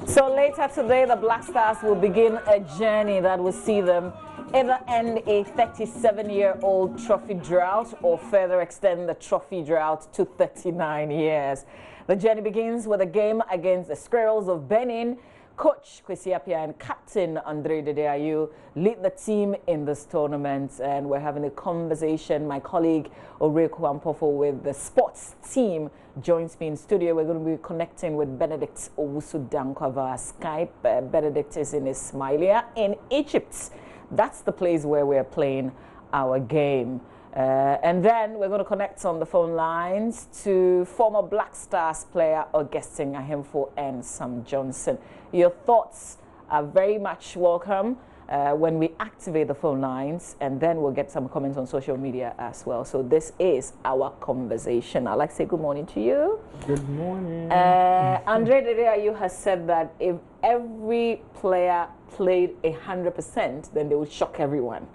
So later today, the Black Stars will begin a journey that will see them either end a 37-year-old trophy drought or further extend the trophy drought to 39 years. The journey begins with a game against the Squirrels of Benin. Coach Kwesi Appiah and Captain Andre Dedeayu lead the team in this tournament, and we're having a conversation. My colleague Oreku Ampofo with the sports team joins me in studio. We're going to be connecting with Benedict Owusu-Dankwa via Skype. Benedict is in Ismailia in Egypt. That's the place where we're playing our game. And then we're going to connect on the phone lines to former Black Stars player Augustine Ahemfo and Sam Johnson. Your thoughts are very much welcome when we activate the phone lines, and then we'll get some comments on social media as well. So this is our conversation. I'd like to say good morning to you. Good morning. Andre Dedeayu has said that if every player played 100%, then they would shock everyone.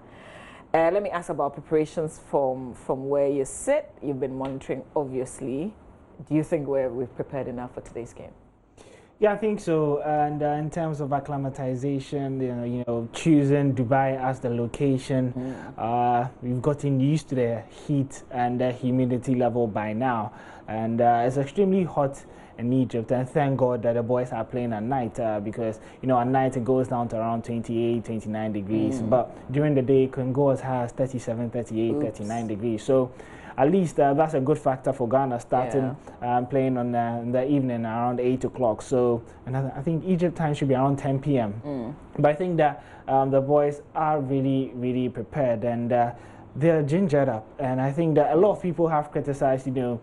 Let me ask about preparations from where you sit. You've been monitoring, obviously. Do you think we've prepared enough for today's game? Yeah, I think so. And in terms of acclimatization, you know, choosing Dubai as the location, we've gotten used to the heat and the humidity level by now. And it's extremely hot in Egypt, and thank God that the boys are playing at night because, you know, at night it goes down to around 28, 29 degrees. But during the day it can go as high as 37, 38, 39 degrees. So at least that's a good factor for Ghana starting playing on in the evening around 8 o'clock. So, and I think Egypt time should be around 10 p.m. But I think that the boys are really, really prepared, and they're gingered up. And I think that a lot of people have criticized, you know,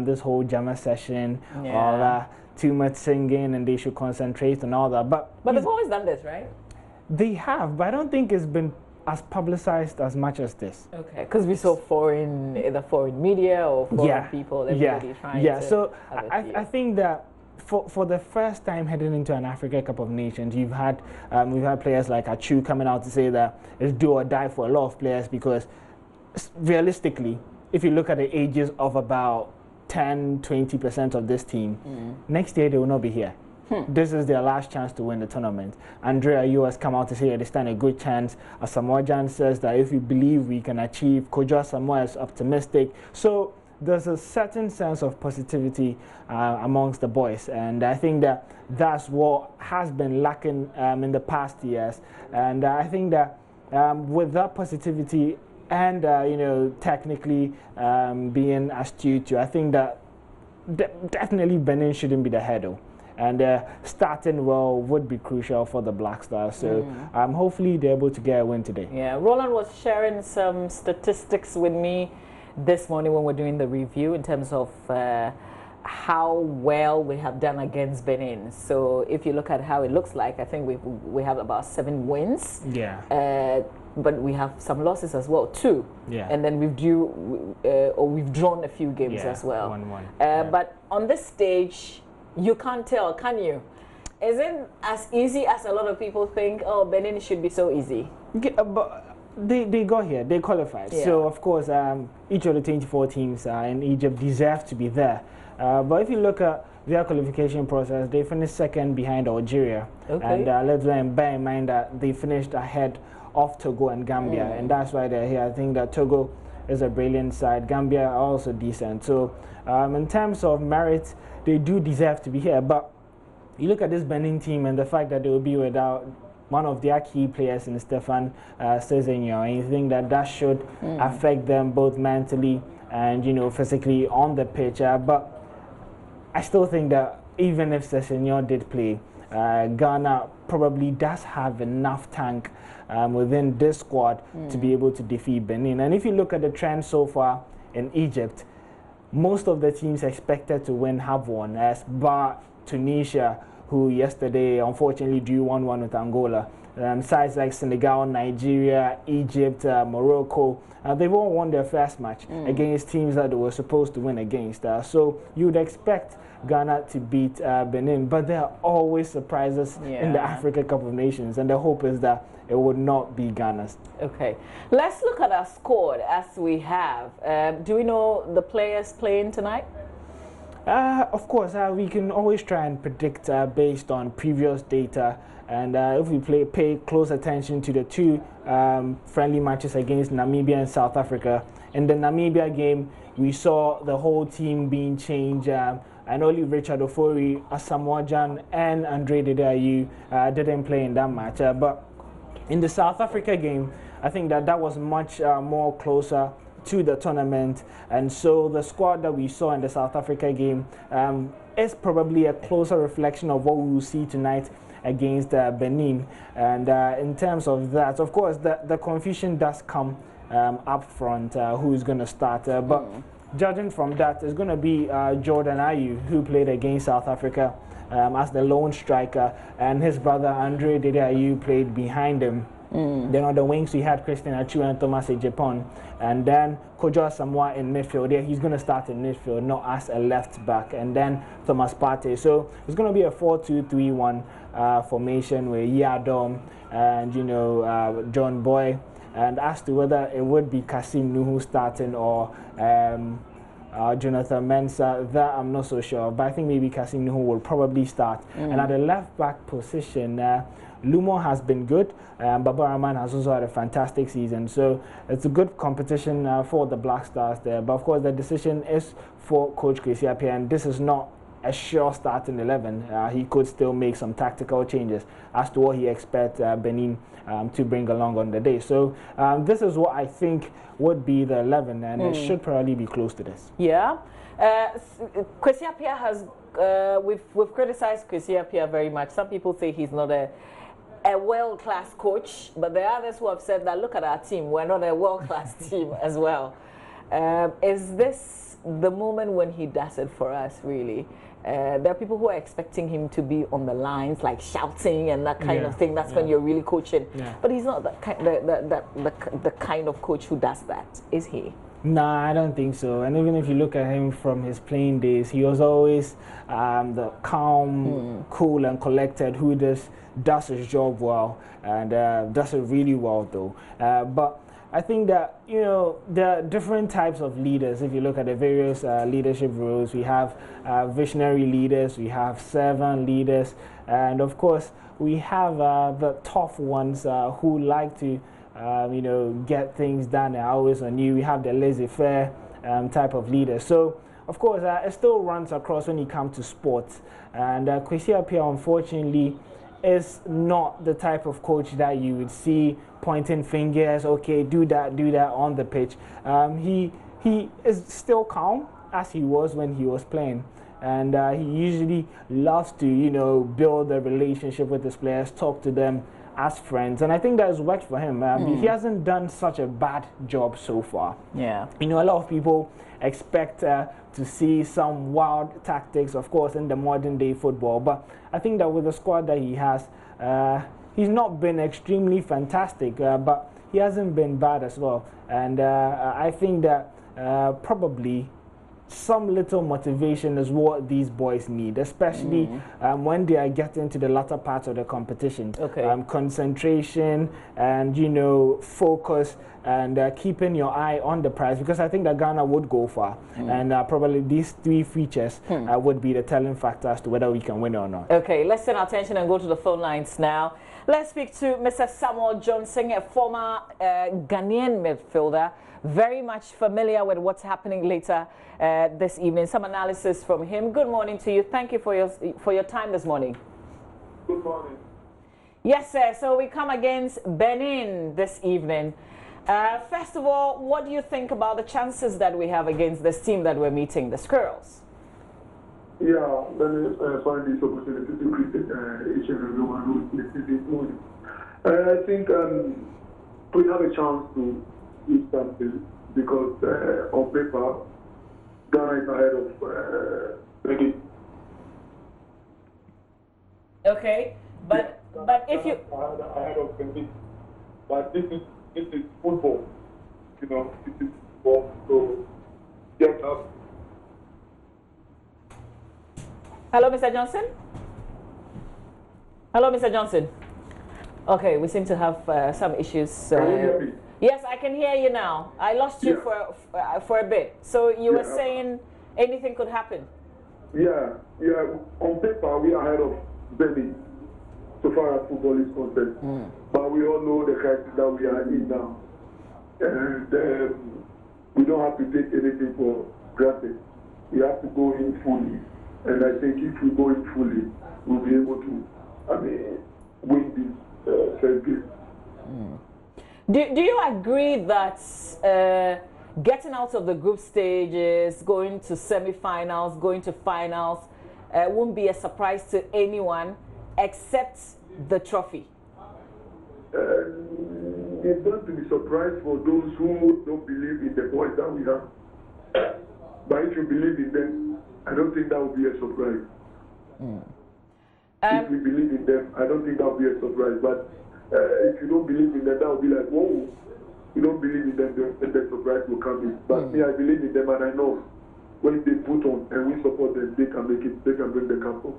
this whole Jama session or too much singing, and they should concentrate and all that. But they've always done this, right? They have, but I don't think it's been as publicized as much as this. Okay, because we saw either foreign media or foreign people, everybody trying to so I think that for the first time heading into an Africa Cup of Nations, we've had players like Achu coming out to say that it's do or die for a lot of players, because realistically, if you look at the ages of about 10-20% of this team, next year they will not be here. This is their last chance to win the tournament. Andre Ayew has come out to say they stand a good chance. Asamoah Gyan says that if we believe we can achieve, Kojo Asamoah is optimistic. So there's a certain sense of positivity amongst the boys, and I think that that's what has been lacking in the past years. And I think that with that positivity and you know, technically being astute, I think that definitely Benin shouldn't be the hurdle. And starting well would be crucial for the Black Stars. So hopefully they're able to get a win today. Yeah, Roland was sharing some statistics with me this morning when we're doing the review in terms of how well we have done against Benin. So if you look at how it looks like, I think we have about 7 wins. Yeah. But we have some losses as well too. Yeah. And then we've drawn a few games as well. 1-1. But on this stage, you can't tell, can you? Is it as easy as a lot of people think? Oh, Benin should be so easy. Yeah, but they got here, they qualified. Yeah. So of course, each of the 24 teams in Egypt deserve to be there. But if you look at their qualification process, they finished second behind Algeria. Okay. And let's bear in mind that they finished ahead of Togo and Gambia, and that's why they're here. I think that Togo is a brilliant side. Gambia are also decent. So in terms of merit, they do deserve to be here. But you look at this Benin team and the fact that they will be without one of their key players in Stefan Sezenyo, and you think that that should affect them both mentally and, you know, physically on the pitch. But I still think that even if Sezenyo did play, Ghana probably does have enough tank within this squad to be able to defeat Benin. And if you look at the trend so far in Egypt, most of the teams expected to win have won, as bar Tunisia, who yesterday unfortunately drew 1-1 with Angola. Sides like Senegal, Nigeria, Egypt, Morocco, they've all won their first match against teams that they were supposed to win against. So you would expect Ghana to beat Benin, but there are always surprises in the Africa Cup of Nations, and the hope is that it would not be Ghana's. Okay, let's look at our squad as we have. Do we know the players playing tonight? Of course, we can always try and predict based on previous data, and if we pay close attention to the 2 friendly matches against Namibia and South Africa. In the Namibia game, we saw the whole team being changed, and only Richard Ofori, Asamoah Gyan, and Andre Dedeayew didn't play in that match. But in the South Africa game, I think that was much more closer to the tournament, and so the squad that we saw in the South Africa game is probably a closer reflection of what we will see tonight against Benin. And in terms of that, of course, the confusion does come up front, who is going to start, but judging from that, it's going to be Jordan Ayew, who played against South Africa as the lone striker, and his brother Andre Dedeayew played behind him. Then on the wings, we had Christian Achu and Thomas Ejepon. And then Kojo Asamoah in midfield. Yeah, he's going to start in midfield, not as a left back. And then Thomas Partey. So it's going to be a 4-2-3-1 formation with Yadom and, you know, John Boy. And as to whether it would be Kasim Nuhu starting or Jonathan Mensah, that I'm not so sure. But I think maybe Kasim Nuhu will probably start. And at the left back position, Lumo has been good, Baba Rahman has also had a fantastic season. So it's a good competition for the Black Stars there. But of course, the decision is for Coach Kwesi Appiah, and this is not a sure starting 11. He could still make some tactical changes as to what he expects Benin to bring along on the day. So this is what I think would be the 11, and it should probably be close to this. Yeah. Kwesi Appiah has, we've criticized Kwesi Appiah very much. Some people say he's not a world-class coach, but there are others who have said that, look at our team, we're not a world-class team as well. Is this the moment when he does it for us, really? There are people who are expecting him to be on the lines, like shouting and that kind of thing. That's when you're really coaching. But he's not the kind of coach who does that, is he? Nah, I don't think so. And even if you look at him from his playing days, he was always the calm, cool and collected who does his job well, and does it really well though. But I think that, you know, there are different types of leaders. If you look at the various leadership roles, we have visionary leaders, we have servant leaders, and of course we have the tough ones who like to you know, get things done and always on you. We have the laissez-faire type of leader. So of course it still runs across when you come to sports, and Kwesi Appiah unfortunately is not the type of coach that you would see pointing fingers, okay, do that on the pitch. He is still calm as he was when he was playing, and he usually loves to, you know, build a relationship with his players, talk to them as friends, and I think that has worked for him. He hasn't done such a bad job so far. Yeah. You know, a lot of people expect to see some wild tactics, of course, in the modern day football, but I think that with the squad that he has, he's not been extremely fantastic, but he hasn't been bad as well. And I think that probably some little motivation is what these boys need, especially when they are getting to the latter part of the competition. Okay. Concentration and, you know, focus and keeping your eye on the prize, because I think that Ghana would go far. And probably these three features would be the telling factor as to whether we can win or not. Okay, let's turn our attention and go to the phone lines now. Let's speak to Mr. Samuel Johnson, a former Ghanaian midfielder, very much familiar with what's happening later this evening. Some analysis from him. Good morning to you. Thank you for your time this morning. Good morning. Yes, sir. So we come against Benin this evening. First of all, what do you think about the chances that we have against this team that we're meeting, the Squirrels? Yeah, let me find this opportunity to greet each and everyone who is listening this morning. I think we have a chance to do something because on paper, Ghana is ahead of Benin. Okay, but if you ahead of Benin, but this is football, you know, this is football. So get up. Hello, Mr. Johnson? Hello, Mr. Johnson? Okay, we seem to have some issues. Can you hear me? Yes, I can hear you now. I lost you for a bit. So you were saying anything could happen? Yeah. On paper, we are ahead of Benin, so far as football is concerned. But we all know the crisis that we are in now. And we don't have to take anything for granted. We have to go in fully. And I think if we go in fully, we'll be able to, win this first game. Do you agree that getting out of the group stages, going to semi-finals, going to finals, won't be a surprise to anyone except the trophy? It's going to be a surprise for those who don't believe in the boys that we have. But if you believe in them, I don't think that would be a surprise. If we believe in them, I don't think that would be a surprise. But if you don't believe in them, that would be like, whoa, you don't believe in them, the surprise will come in. But me, I believe in them, and I know when they put on and we support them, they can make it, they can bring the cup up.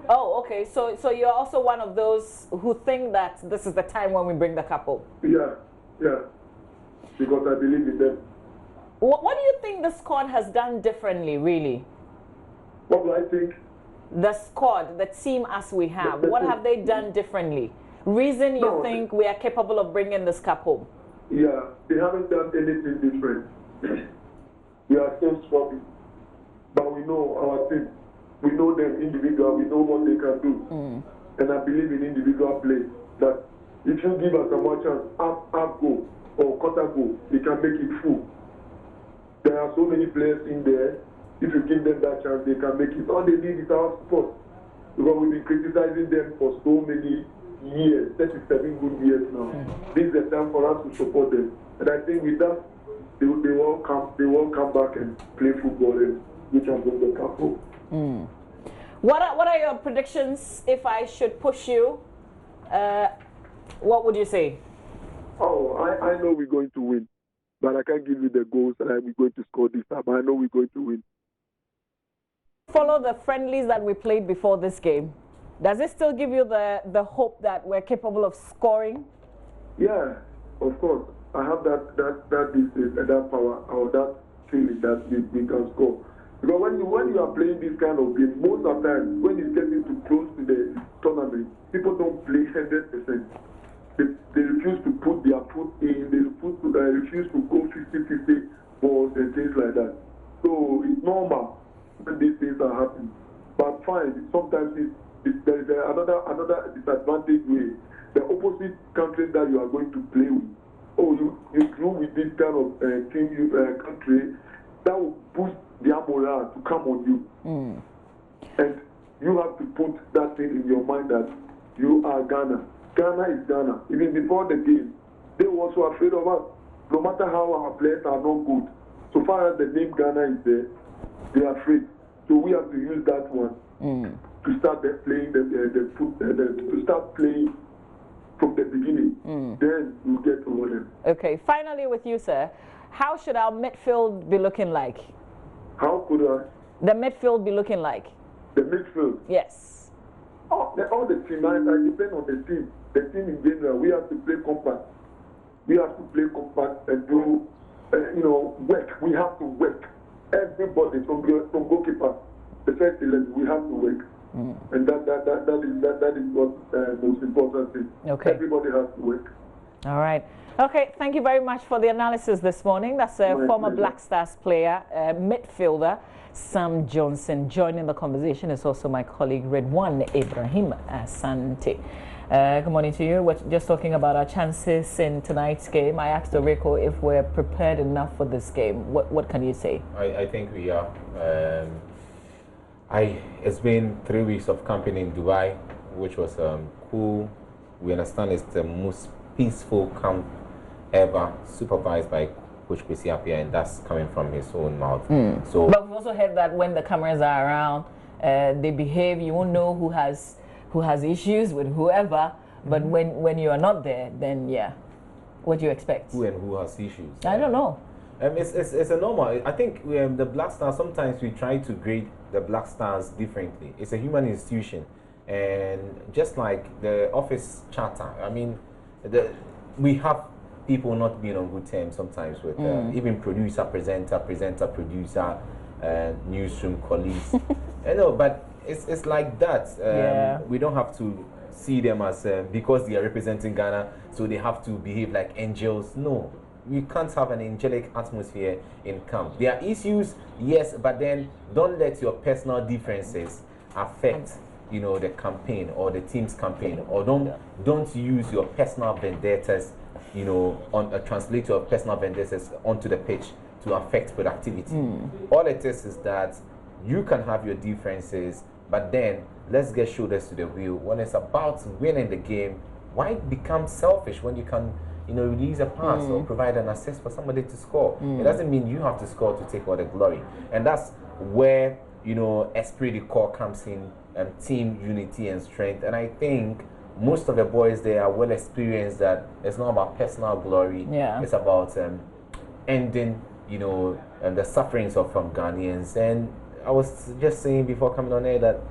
Oh, okay. So you're also one of those who think that this is the time when we bring the cup up? Yeah. Because I believe in them. What do you think the squad has done differently, really? What do I think? The squad, the team as we have, what have they done differently? Reason you think we are capable of bringing this cup home? Yeah, they haven't done anything different. We are still struggling. But we know our team. We know them individual. We know what they can do. And I believe in individual play. That if you give us a more chance, half goal or quarter goal, we can make it full. There are so many players in there. If you give them that chance, they can make it. All they need is our support. Because we've been criticizing them for so many years, 37 good years now. This is the time for us to support them. And I think with that, they will come back and play football and we can bring the cup home. What are your predictions if I should push you? What would you say? Oh, I know we're going to win. But I can't give you the goals that we're going to score this time. But I know we're going to win. Follow the friendlies that we played before this game. Does it still give you the hope that we're capable of scoring? Yeah, of course. I have that power or that feeling that we can score. Because when you are playing this kind of game, most of the time when it's getting too close to the tournament, people don't play 100%. They refuse to put their foot in, they refuse to go 50-50 balls and things like that. So it's normal when these things are happening. But fine, sometimes there is another disadvantage way. The opposite country that you are going to play with, you drew with this kind of country, that will boost their morale to come on you. And you have to put that thing in your mind that you are Ghana. Ghana is Ghana. Even before the game, they were also afraid of us. No matter how our players are not good, so far as the name Ghana is there, they are afraid. So we have to use that one to start playing to start playing from the beginning. Then we'll get over them. Okay, finally with you, sir. How should our midfield be looking like? How could the midfield be looking like? The midfield? Yes. All the team, I depend on the team. The team in general, we have to play compact. We have to play compact and do, work. We have to work. Everybody from goalkeeper, the first 11, we have to work. And that is what most important thing. Okay. Everybody has to work. All right. Okay, thank you very much for the analysis this morning. That's a former Black Stars player, midfielder, Sam Johnson. Joining the conversation is also my colleague, Redwan Ibrahim Asante. Good morning to you. We're just talking about our chances in tonight's game. I asked Oreko if we're prepared enough for this game. What can you say? I think we are. It's been 3 weeks of camping in Dubai, which was cool. We understand it's the most peaceful camp ever, supervised by Coach Kwesi Appiah, and that's coming from his own mouth. So, but we've also heard that when the cameras are around, they behave. You won't know who has issues with whoever. But when you are not there, then yeah, what do you expect? Who and who has issues? I don't know. It's a normal. I think the Black Stars, sometimes we try to grade the Black Stars differently. It's a human institution, and just like the office charter, I mean, we have people not being on good terms sometimes with even producer, presenter, producer, newsroom colleagues. I know, but it's like that. We don't have to see them as because they are representing Ghana, so they have to behave like angels. No, we can't have an angelic atmosphere in camp. There are issues, yes, but then don't let your personal differences affect the campaign or the team's campaign, or don't use your personal vendettas, translate your personal vendettas onto the pitch to affect productivity. All it is that you can have your differences, but then let's get shoulders to the wheel. When it's about winning the game, why become selfish when you can release a pass or provide an assist for somebody to score? It doesn't mean you have to score to take all the glory. And that's where esprit de corps comes in, team unity and strength. And I think most of the boys there are well experienced that it's not about personal glory. It's about ending the sufferings from Ghanaians. And I was just saying before coming on air that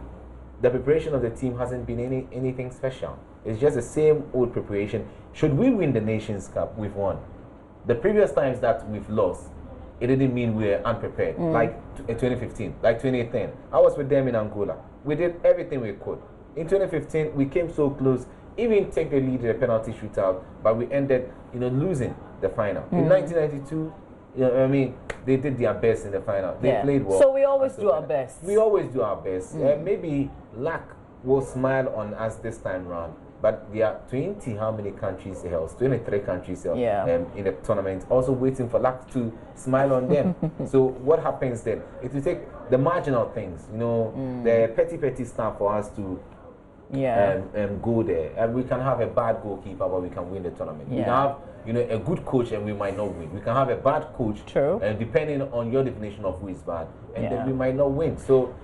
the preparation of the team hasn't been anything special. It's just the same old preparation. Should we win the Nations Cup, we've won. The previous times that we've lost, it didn't mean we were unprepared. Like in 2015, like 2010. I was with them in Angola. We did everything we could. In 2015, we came so close, even take the lead in the penalty shootout, but we ended, losing the final. In 1992, they did their best in the final. They played well. So we always do our best. We always do our best. Maybe luck will smile on us this time round. But there are 20 how many countries else? 23 countries else in the tournament, also waiting for luck to smile on them. So what happens then? It will take the marginal things, the petty stuff for us to go there. And we can have a bad goalkeeper, but we can win the tournament. We can have a good coach and we might not win. We can have a bad coach, and depending on your definition of who is bad, and then we might not win. So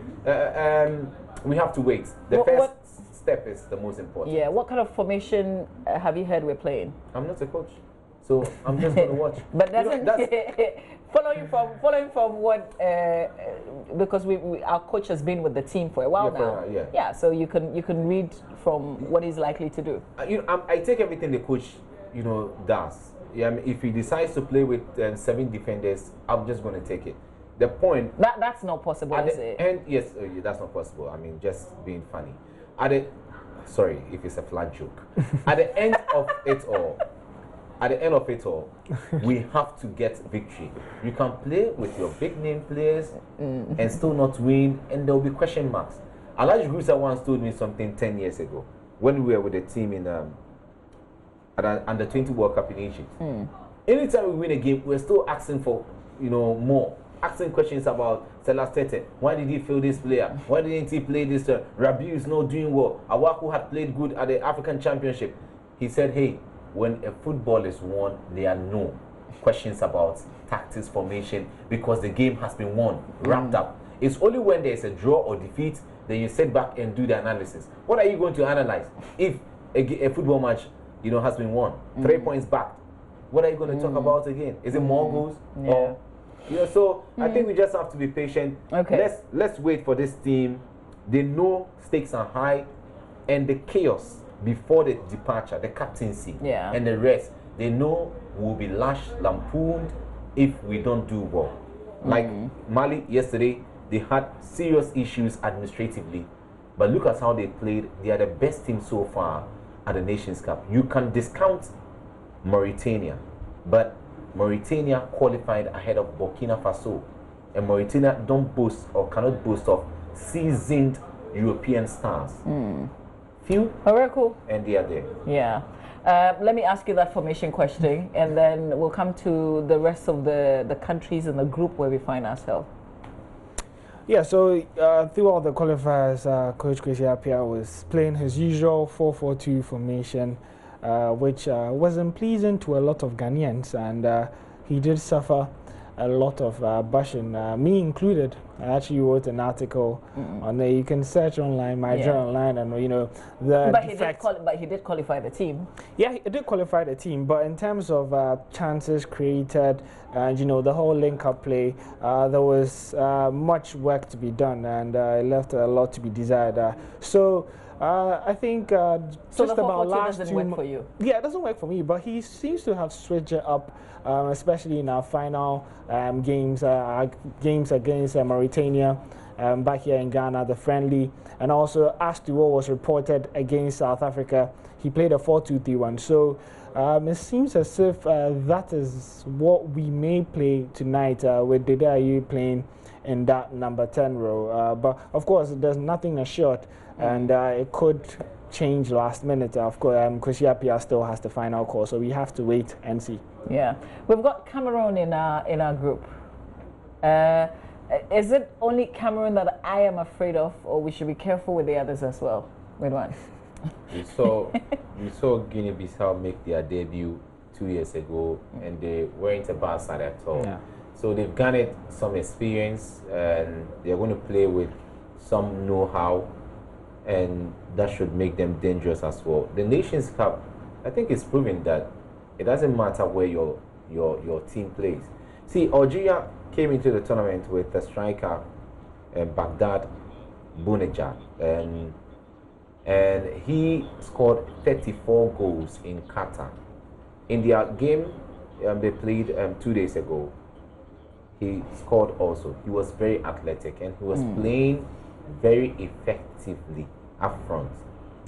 we have to wait. The first step is the most important. Yeah. What kind of formation have you heard we're playing? I'm not a coach, so I'm just going to watch. But following from what because our coach has been with the team for a while now. So you can read from what he's likely to do. I take everything the coach does. If he decides to play with 7 defenders, I'm just going to take it. The point that's not possible, is it? And yes, that's not possible. I mean, just being funny. Sorry if it's a flat joke. At the end of it all, we have to get victory. You can play with your big name players and still not win, and there will be question marks. Elijah Grusa once told me something 10 years ago when we were with the team in at an under-20 World Cup in Egypt. Anytime we win a game, we're still asking for more. asking questions about Selas Tete. Why did he fail this player? Why didn't he play this? Rabiu is not doing well. Awaku had played good at the African Championship. He said, hey, when a football is won, there are no questions about tactics, formation, because the game has been won, wrapped up. It's only when there's a draw or defeat then you sit back and do the analysis. What are you going to analyze if a football match, has been won, 3 points back? What are you going to talk about again? Is it more goals? Yeah. Or, so I think we just have to be patient. Okay. Let's wait for this team. They know stakes are high, and the chaos before the departure, the captaincy, and the rest, they know will be lashed, lampooned if we don't do well. Like Mali yesterday, they had serious issues administratively, but look at how they played. They are the best team so far at the Nations Cup. You can discount Mauritania, but Mauritania qualified ahead of Burkina Faso, and Mauritania don't boast or cannot boast of seasoned European stars. Few, very cool. And they are there. Yeah. Let me ask you that formation question, and then we'll come to the rest of the countries in the group where we find ourselves. Yeah, so throughout the qualifiers, Coach Kwesi Appiah was playing his usual 4-4-2 formation, which wasn't pleasing to a lot of Ghanaians, and he did suffer a lot of bashing, me included. I actually wrote an article on there. You can search online, my journal online, and the. But he did qualify the team. Yeah, he did qualify the team, but in terms of chances created, and the whole link-up play, there was much work to be done, and it left a lot to be desired. So I think just about last doesn't work for you. Yeah, it doesn't work for me, but he seems to have switched it up, especially in our final games against Mauritania, back here in Ghana, the friendly, and also as to what was reported against South Africa, he played a 4-2-3-1. So it seems as if that is what we may play tonight, with Dede Ayew playing in that number 10 role. But of course, there's nothing assured, and it could change last minute. Of course, Kwesi Appiah still has the final call, so we have to wait and see. Yeah, we've got Cameroon in our group. Is it only Cameroon that I am afraid of, or we should be careful with the others as well? Which one? We saw Guinea-Bissau make their debut 2 years ago, and they weren't a bad side at all. Yeah. So they've garnered some experience, and they're going to play with some know-how, and that should make them dangerous as well. The Nations Cup, I think it's proven that it doesn't matter where your team plays. See, Algeria came into the tournament with a striker, Baghdad Bounedjah, and he scored 34 goals in Qatar. In their game they played 2 days ago, he scored also. He was very athletic, and he was playing very effectively up front.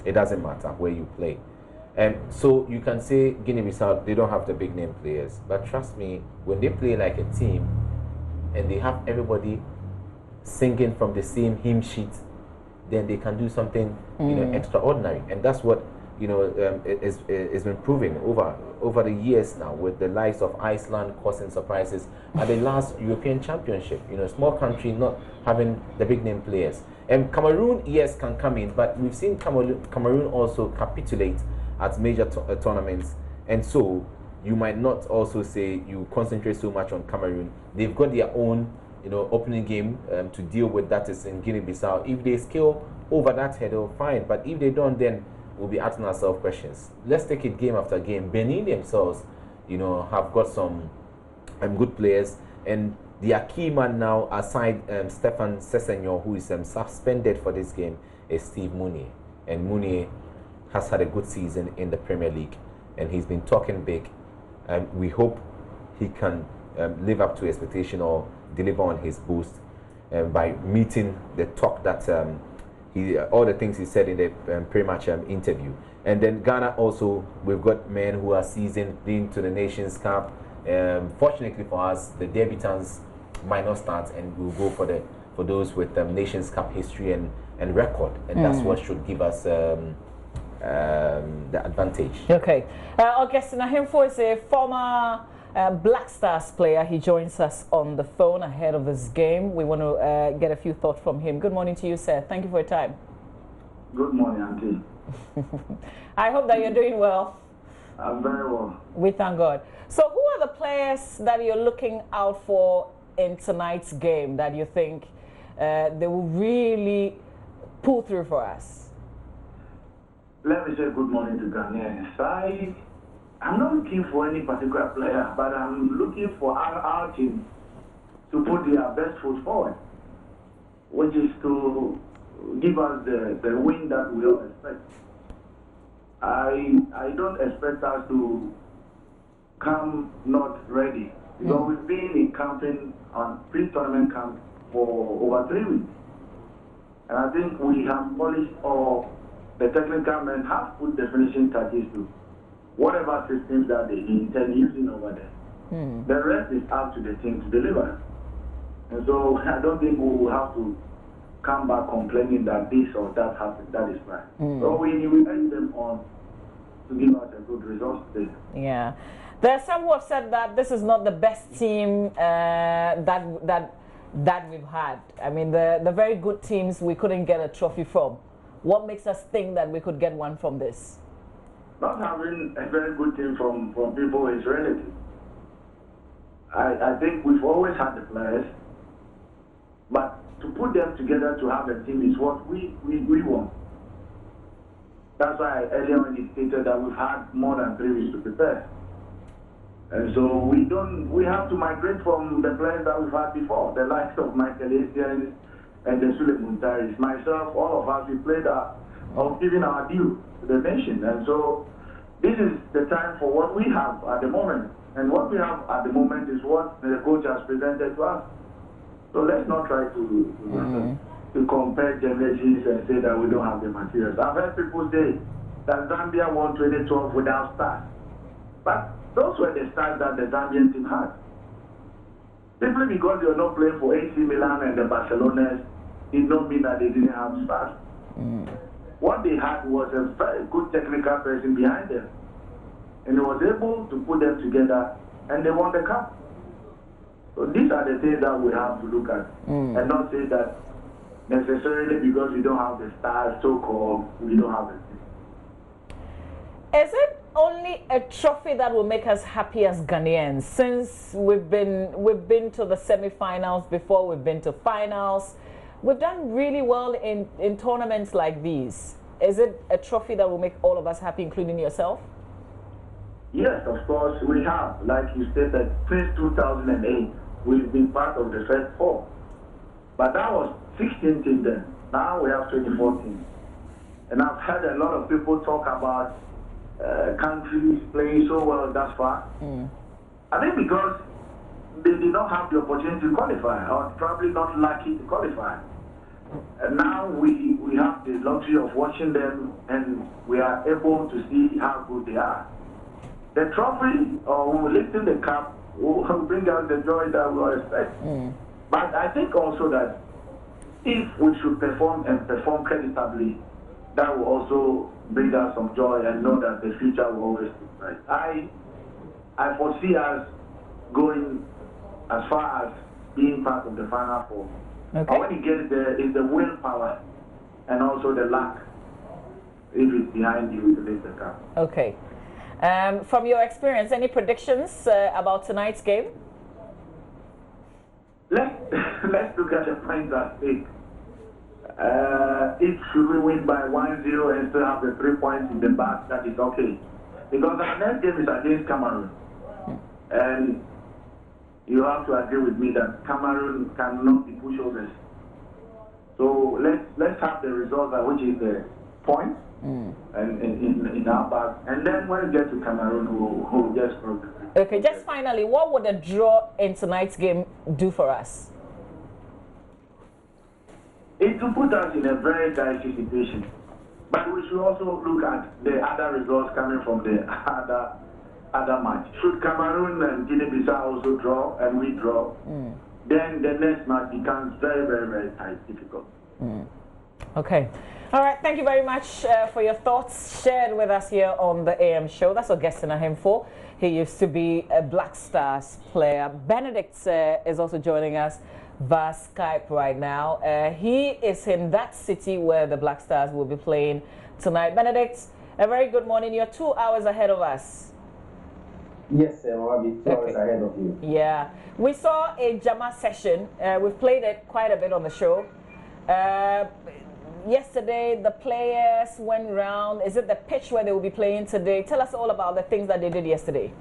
It doesn't matter where you play. And so you can say Guinea-Bissau, they don't have the big name players, but trust me, when they play like a team and they have everybody singing from the same hymn sheet, then they can do something extraordinary. And that's what it's been proven over the years now, with the likes of Iceland causing surprises at the last European Championship. Small country not having the big name players. And Cameroon, yes, can come in, but we've seen Cameroon also capitulate at major tournaments, and so you might not also say you concentrate so much on Cameroon. They've got their own opening game to deal with, that is in Guinea-Bissau. If they scale over that hurdle, fine, but if they don't, then we'll be asking ourselves questions. Let's take it game after game. Benin themselves have got some good players, and their key man now, aside Stefan Sessegnon, who is suspended for this game, is Steve Mounier. And Mounier has had a good season in the Premier League, and he's been talking big. We hope he can live up to expectation or deliver on his boost by meeting the talk that all the things he said in the pre-match interview. And then Ghana also, we've got men who are seasoned, been to the Nations Cup. Fortunately for us, the debutants might not start, and we'll go for those with Nations Cup history and record, and that's what should give us the advantage. Okay. Augustine Ahimfo is a former Black Stars player. He joins us on the phone ahead of this game. We want to get a few thoughts from him. Good morning to you, sir. Thank you for your time. Good morning, Auntie. I hope that you're doing well. I'm very well. We thank God. So who are the players that you're looking out for in tonight's game that you think they will really pull through for us? Let me say good morning to Ghanaians. I'm not looking for any particular player, but I'm looking for our team to put their best foot forward, which is to give us the win that we all expect. I don't expect us to come not ready, because we've been in camping on pre-tournament camp for over 3 weeks. And I think we have polished, or the technical men have put the finishing touches to whatever systems that they intend using over there. The rest is up to the team to deliver. And so I don't think we will have to come back complaining that this or that happened. That is right. So we urge them on to give us a good result today. Yeah. There are some who have said that this is not the best team that we've had. I mean, the very good teams we couldn't get a trophy from. What makes us think that we could get one from this? Not having a very good team from people is relative. I think we've always had the players, but to put them together to have a team is what we want. That's why earlier on indicated that we've had more than 3 weeks to prepare. And so we have to migrate from the players that we've had before, the likes of Michael Essien and the Sule Muntaris. Myself, all of us, we played of giving our due to the nation. And so this is the time for what we have at the moment. And what we have at the moment is what the coach has presented to us. So let's not try to compare generations and say that we don't have the materials. I've heard people say that Zambia won 2012 without stars. But those were the stars that the Zambian team had. Simply because you're not playing for AC Milan and the Barcelonas did not mean that they didn't have stars. What they had was a very good technical person behind them. And he was able to put them together and they won the cup. So these are the things that we have to look at and not say that necessarily because we don't have the stars, so-called, we don't have the team. Is it only a trophy that will make us happy as Ghanaians? Since we've been to the semi-finals before, we've been to finals, we've done really well in tournaments like these. Is it a trophy that will make all of us happy, including yourself? Yes, of course we have. Like you said, that since 2008, we've been part of the first 4. But that was 16 teams then. Now we have 24 teams. And I've heard a lot of people talk about countries playing so well thus far. I think because they did not have the opportunity to qualify, or probably not lucky to qualify. And now we have the luxury of watching them, and we are able to see how good they are. The trophy, or lifting the cup, will bring us the joy that we all expect. But I think also that if we should perform and perform creditably, that will also bring us some joy and know that the future will always be bright. I foresee us going as far as being part of the Final 4. Okay. But when you get there, is the willpower and also the luck, if it's behind you, to lift the cup. Okay. From your experience, any predictions about tonight's game? Let's look at the points at stake. If we win by 1-0 and still have the 3 points in the back, that is okay. Because our next game is against Cameroon. And you have to agree with me that Cameroon cannot be pushovers. So let's have the result, which is the point, and in our back. And then when we get to Cameroon, we'll just progress. Okay, just finally, what would a draw in tonight's game do for us? It will put us in a very dicey situation. But we should also look at the other results coming from the other match. Should Cameroon and Guinea-Bissau also draw and we draw, then the next match becomes very, very, very tight, difficult. Okay. All right, thank you very much for your thoughts shared with us here on the AM show. That's what guesting him for. He used to be a Black Stars player. Benedict is also joining us via Skype right now. He is in that city where the Black Stars will be playing tonight. Benedict, a very good morning. You're 2 hours ahead of us. Yes, I'll be 2 hours ahead of you. Yeah. We saw a Jama session. We've played it quite a bit on the show. Yesterday, the players went round. Is it the pitch where they will be playing today? Tell us all about the things that they did yesterday.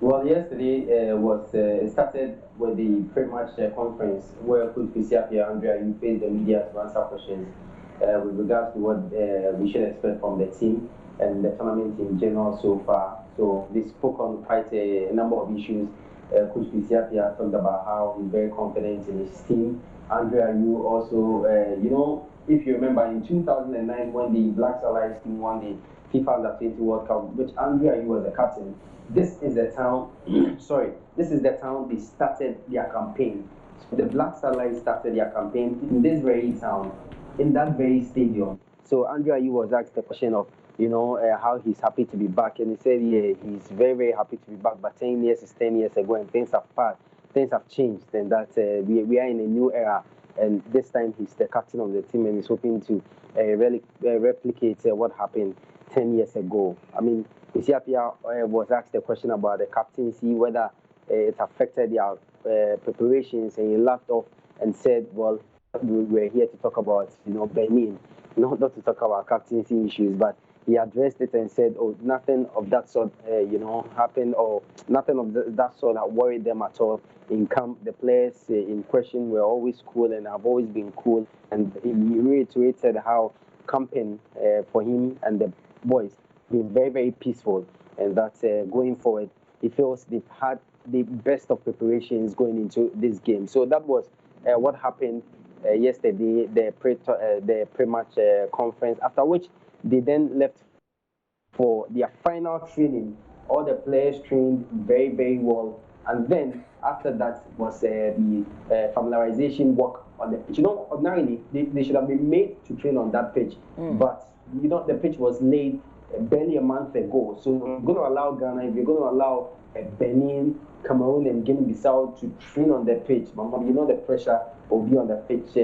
Well, yesterday it started with the pre-match conference where Coach Bisiapia Andrea you faced the media to answer questions with regards to what we should expect from the team and the tournament in general so far. So they spoke on quite a number of issues. Coach Bisiapia talked about how he's very confident in his team. Andrea, you also, if you remember in 2009 when the Black Stars team won the FIFA Under-20 World Cup, which Andrea, you was the captain. This is the town, this is the town they started their campaign. So the Black Stars started their campaign in this very town, in that very stadium. So Andrea, you was asked the question of, how he's happy to be back. And he said, yeah, he's very, very happy to be back. But 10 years is 10 years ago and things have passed. Things have changed, and that we are in a new era. And this time he's the captain of the team and he's hoping to replicate what happened 10 years ago. I mean, Isiapia was asked a question about the captaincy, whether it affected their preparations, and he laughed off and said, well, we're here to talk about, Benin, not to talk about captaincy issues, but he addressed it and said, oh, nothing of that sort, happened, or nothing of that sort that worried them at all. In camp, the players in question were always cool and have always been cool. And he reiterated how camping for him and the boys been very, very peaceful, and that going forward, he feels they've had the best of preparations going into this game. So that was what happened yesterday, the pre-match conference, after which they then left for their final training. All the players trained very, very well. And then after that was the familiarization work on the pitch. Ordinarily, they should have been made to train on that pitch. But, the pitch was laid barely a month ago. So you're going to allow Ghana, if you're going to allow Benin, Cameroon, and Guinea-Bissau to train on the pitch, the pressure will be on the pitch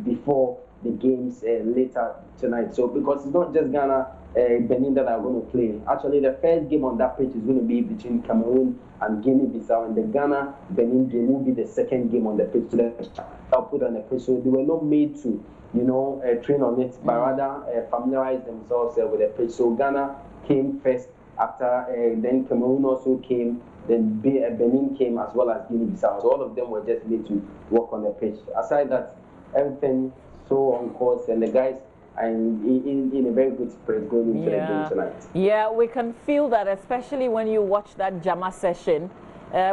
before the games later tonight. So because it's not just Ghana, Benin that are going to play. Actually, the first game on that pitch is going to be between Cameroon and Guinea-Bissau, and the Ghana-Benin game will be the second game on the pitch. So I'll put on the pitch. So they were not made to, train on it, but rather familiarize themselves with the pitch. So Ghana came first. After then Cameroon also came. Then Benin came, as well as Guinea-Bissau. So all of them were just made to work on the pitch. Aside that, everything so on course, and the guys are in a very good spirit going into the game tonight. Yeah, we can feel that, especially when you watch that Jama session,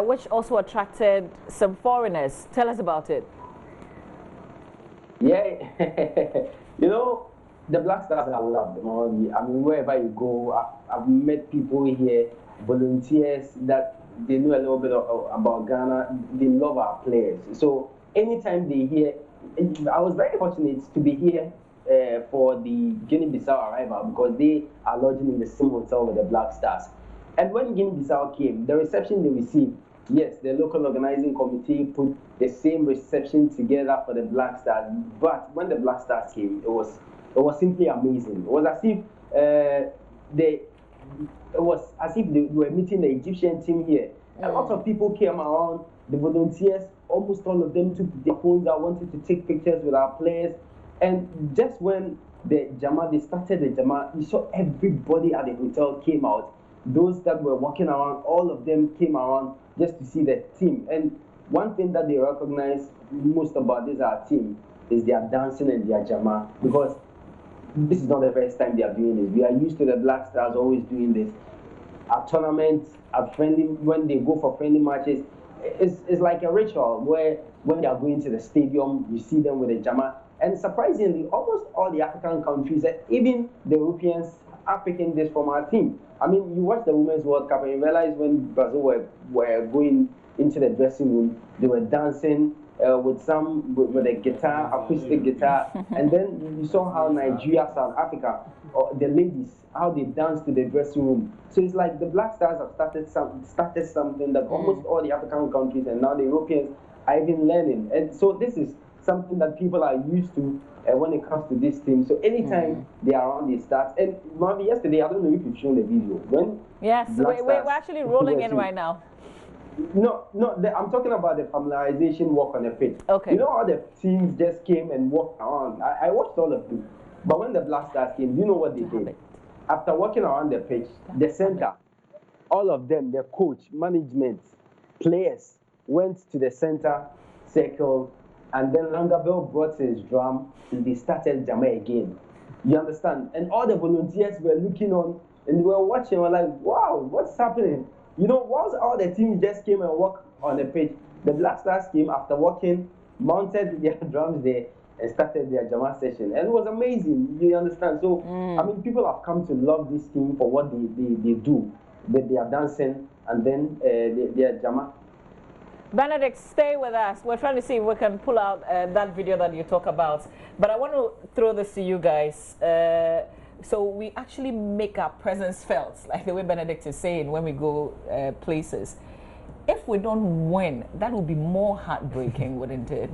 which also attracted some foreigners. Tell us about it. Yeah, the Black Stars are loved. I mean, wherever you go, I've met people here, volunteers that they know a little bit about Ghana. They love our players. So anytime they hear, I was very fortunate to be here for the Guinea-Bissau arrival, because they are lodging in the same hotel with the Black Stars. And when Guinea-Bissau came, the reception they received, yes, the local organizing committee put the same reception together for the Black Stars. But when the Black Stars came, it was simply amazing. It was as if they were meeting the Egyptian team here. A lot of people came around. The volunteers, almost all of them took their phones out, wanted to take pictures with our players. And just when they started the Jama, you saw everybody at the hotel came out. Those that were walking around, all of them came around just to see the team. And one thing that they recognize most about our team is their dancing and their Jama, because this is not the first time they are doing this. We are used to the Black Stars always doing this. At tournaments, when they go for friendly matches, it's like a ritual where when they are going to the stadium, you see them with a Jama. And surprisingly, almost all the African countries, even the Europeans, are picking this from our team. I mean, you watch the Women's World Cup and you realize when Brazil were going into the dressing room, they were dancing with a guitar, acoustic guitar, and then you saw how Nigeria, South Africa, the ladies, how they dance to the dressing room. So it's like the Black Stars have started something that almost all the African countries and now the Europeans are even learning. And so this is something that people are used to when it comes to this team. So anytime they are around, they start. And Mommy, yesterday, I don't know if you've shown the video. Yes, we're actually rolling in right now. No, I'm talking about the familiarization walk on the pitch. Okay. You know how the teams just came and walked around? I watched all of it. But when the Black Stars came, you know what they did? After walking around the pitch, the center, all of them, the coach, management, players, went to the center circle, and then Langabell brought his drum, and they started jamming again. You understand? And all the volunteers were looking on, and they were watching, were like, wow, what's happening? You know, once all the teams just came and walked on the pitch, the Black Stars came after walking, mounted their drums there, and started their Jama session. And it was amazing, you understand? So, I mean, people have come to love this team for what they do, with their dancing and then their Jama. Benedict, stay with us. We're trying to see if we can pull out that video that you talk about. But I want to throw this to you guys. So we actually make our presence felt, like the way Benedict is saying, when we go places. If we don't win, that would be more heartbreaking, wouldn't it?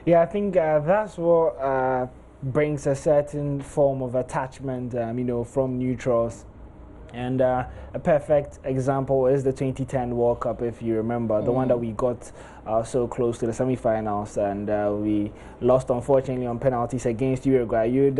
Yeah, I think that's what brings a certain form of attachment, you know, from neutrals. And a perfect example is the 2010 World Cup, if you remember, the one that we got so close to the semi-finals, and we lost, unfortunately, on penalties against Uruguay. You'd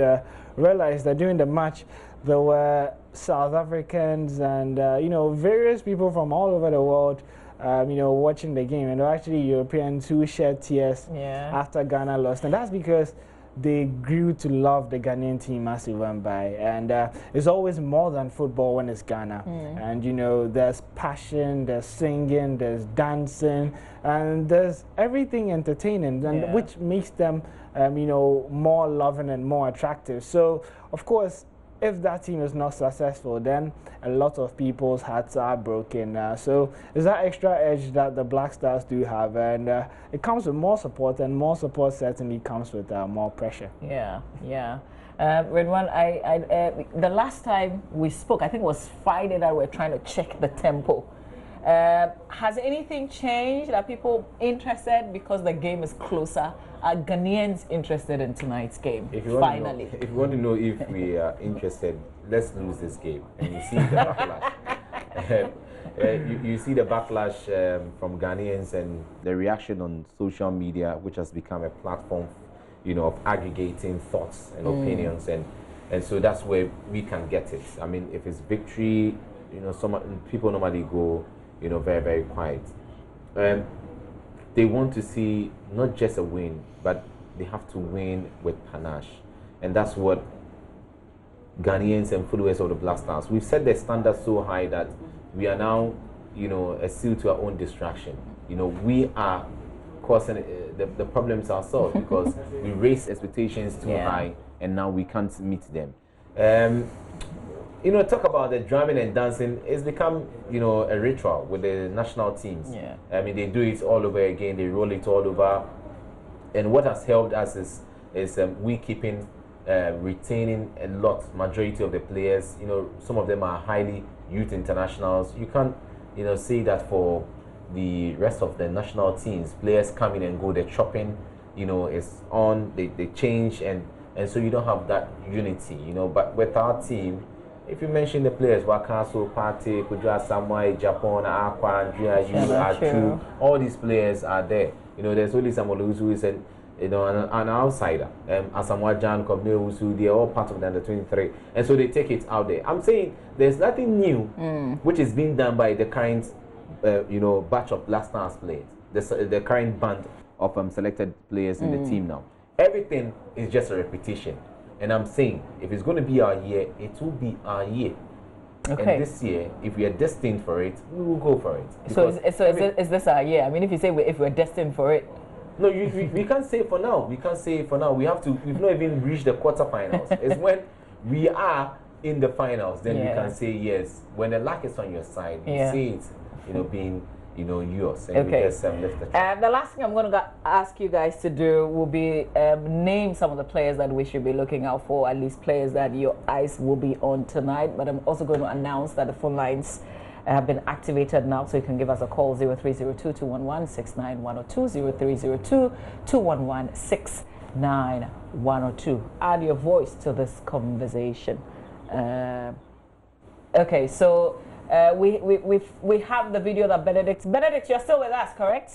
realize that during the match, there were South Africans and, you know, various people from all over the world, you know, watching the game. And there were actually Europeans who shed tears after Ghana lost. And that's because they grew to love the Ghanaian team as it went by. And it's always more than football when it's Ghana. And, you know, there's passion, there's singing, there's dancing, and there's everything entertaining, and which makes them, you know, more loving and more attractive. So, of course, if that team is not successful, then a lot of people's hearts are broken. So it's that extra edge that the Black Stars do have, and it comes with more support, and more support certainly comes with more pressure. Yeah. Redwan, the last time we spoke, I think it was Friday, that we're trying to check the tempo. Has anything changed? Are people interested because the game is closer? Are Ghanaians interested in tonight's game? Finally, if you want to know if we are interested, let's lose this game, and you see the backlash. You see the backlash from Ghanaians and the reaction on social media, which has become a platform, you know, of aggregating thoughts and opinions, and so that's where we can get it. I mean, if it's victory, you know, some people normally go, you know, very, very quiet. They want to see not just a win, but they have to win with panache. And that's what Ghanaians and followers of the Black Stars, we've set the standard so high that we are now, you know, a seal to our own distraction. You know, we are causing the problems ourselves because we raise expectations too high, and now we can't meet them. You know, talk about the drumming and dancing. It's become, you know, a ritual with the national teams. I mean, they do it all over again. They roll it all over. And what has helped us is we keeping retaining a majority of the players. You know, some of them are highly youth internationals. You can't, you know, say that for the rest of the national teams. Players come in and go. The chopping, you know, is on. They change, and so you don't have that unity. You know, but with our team, if you mention the players, Wakaso, Pate, Kujua, Samuel, Japan, Aqua, Andrea, you, Achu, all these players are there. You know, there's only Samuel who is an outsider. Asamoah Jan, Kobne Usu, they are all part of the under-23. And so they take it out there. I'm saying there's nothing new which is being done by the current, you know, batch of Black Stars players, the current band of selected players in the team now. Everything is just a repetition. And I'm saying, if it's going to be our year, it will be our year. Okay. And this year, if we are destined for it, we will go for it. So is this our year? I mean, if you say if we're destined for it. No, we can't say for now. We can't say for now. We've not even reached the quarterfinals. It's when we are in the finals, then we can say yes. When the luck is on your side, you see it, you know, being yours, and okay. you just lift the trophy. The last thing I'm going to ask you guys to do will be name some of the players that we should be looking out for, at least players that your eyes will be on tonight. But I'm also going to announce that the phone lines have been activated now, so you can give us a call 0302-211-69102, 0302-211-69102. Add your voice to this conversation. Okay, so we have the video that Benedict, you're still with us, correct?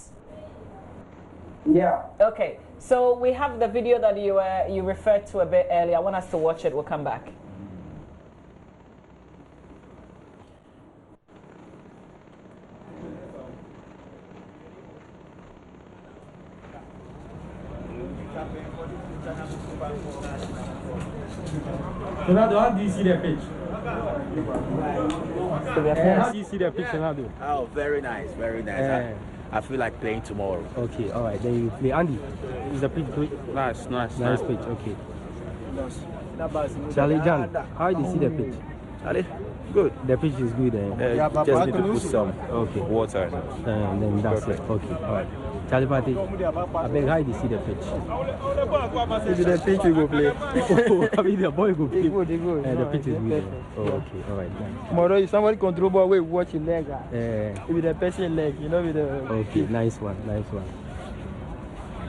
Yeah. Okay, so we have the video that you referred to a bit earlier. I want us to watch it. We'll come back. Ronaldo, how do you see the pitch? How do you see the pitch, Ronaldo? Oh, very nice, very nice. I feel like playing tomorrow. Okay, all right, then you play. Andy, is the pitch good? Nice Pitch, okay. Charlie John, how do you see the pitch? Charlie, good. The pitch is good. Just need to put some water. And then that's it. Okay, all right. Charlie Party, I beg, how do you see the pitch? If the pitch you go play. I mean, the boy go play. They go. The pitch is good. Oh, okay, all right. Tomorrow, if somebody control ball, we watch your leg. With the person leg, with the. Okay, nice one.